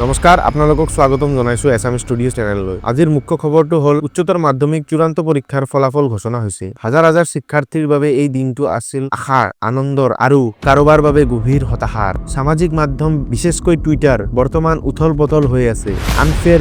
নমস্কাৰ আপোনালোকক স্বাগতম জনাইছো Assamese Studio চেনেললৈ। আজিৰ মুখ্য খবৰটো হ'ল উচ্চতৰ মাধ্যমিক চূড়ান্ত পৰীক্ষাৰ ফলাফল ঘোষণা হৈছে। হাজাৰ হাজাৰ শিক্ষাৰ্থীৰ বাবে এই দিনটো আছিল আশাৰ, আনন্দৰ আৰু কাৰোবাৰ বাবে গভীৰ হতাশাৰ। সামাজিক মাধ্যম বিশেষকৈ টুইটাৰ বৰ্তমান উথল-পথল হৈ আছে। Unfair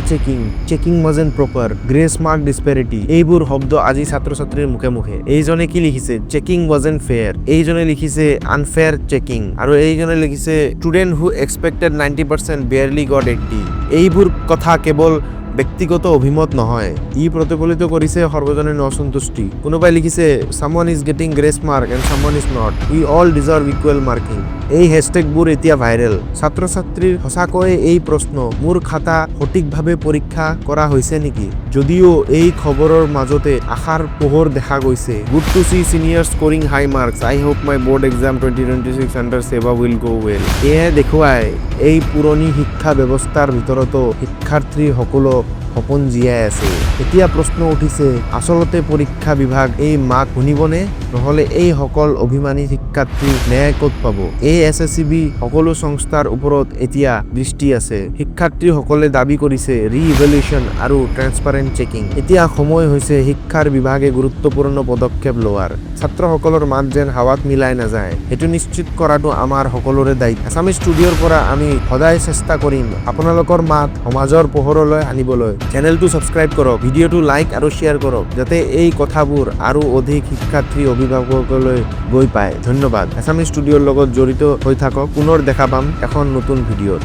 checking wasn't proper, grace mark disparity এইবোৰ শব্দ আজি ছাত্ৰ-ছাত্ৰীৰ মুখে মুখে। এইজনে কি লিখিছে? চেকিং wasn't fair, এইজনে লিখিছে আনফেয়াৰ চেকিং আৰু এইজনে লিখিছে ষ্টুডেন্ট হু এক্সপেক্টেড 90% barely got 80। এইবোৰ কথা কেৱল ব্যক্তিগত অভিমত নহয়, ই প্ৰতিফলিত কৰিছে সৰ্বজনীন অসন্তুষ্টি। কোনোবাই লিখিছে someone is getting grace mark and someone is not, we all deserve equal marking। এই হ্যাশট্যাগবোৰ এতিয়া ভাইৰেল। ছাত্ৰ-ছাত্ৰীৰ সঁচাকৈ এই প্ৰশ্ন, মোৰ খাতা সঠিকভাৱে পৰীক্ষা কৰা হৈছে নেকি? যদিও এই খবৰৰ মাজতে আশাৰ পোহৰ দেখা গৈছে। Good to see senior scoring high marks, I hope my board exam 2026 under SEBA will go well. এয়ে দেখুৱাই এই পুৰণি শিক্ষা ব্যৱস্থাৰ ভিতৰতো শিক্ষাৰ্থীসকলক সপোন জীয়াই আছে। এতিয়া প্ৰশ্ন উঠিছে, আচলতে পৰীক্ষা বিভাগ এই মাক শুনিবনে? নহলে এই সকল অভিমানী শিক্ষাৰ্থী ন্যায় ক'ত পাব? এই SSCB সকলো সংস্থাৰ ওপৰত এতিয়া দৃষ্টি আছে। শিক্ষাৰ্থীসকলে দাবী কৰিছে ৰি-ইভ্যালুৱেশ্যন আৰু ট্ৰান্সপাৰেণ্ট চেকিং। এতিয়া সময় হৈছে শিক্ষাৰ বিভাগে গুৰুত্বপূৰ্ণ পদক্ষেপ লোৱাৰ। ছাত্ৰসকলৰ মাত যেন হাৱাত মিলাই নাযায়, সেইটো নিশ্চিত কৰাটো আমাৰ সকলোৰে দায়িত্ব। Assamese ষ্টুডিঅ'ৰ পৰা আমি সদায় চেষ্টা কৰিম আপোনালোকৰ মাত সমাজৰ পোহৰলৈ আনিবলৈ। চেনেলটো ছাবস্ক্ৰাইব কৰক, ভিডিঅ'টো লাইক আৰু শ্বেয়াৰ কৰক, যাতে এই কথাবোৰ আৰু অধিক শিক্ষাৰ্থী অভিভাৱকলৈ গৈ পায়। ধন্যবাদ। Assamese ষ্টুডিঅ'ৰ লগত জড়িত হৈ থাকক। পুনৰ দেখা পাম এখন নতুন ভিডিঅ'ত।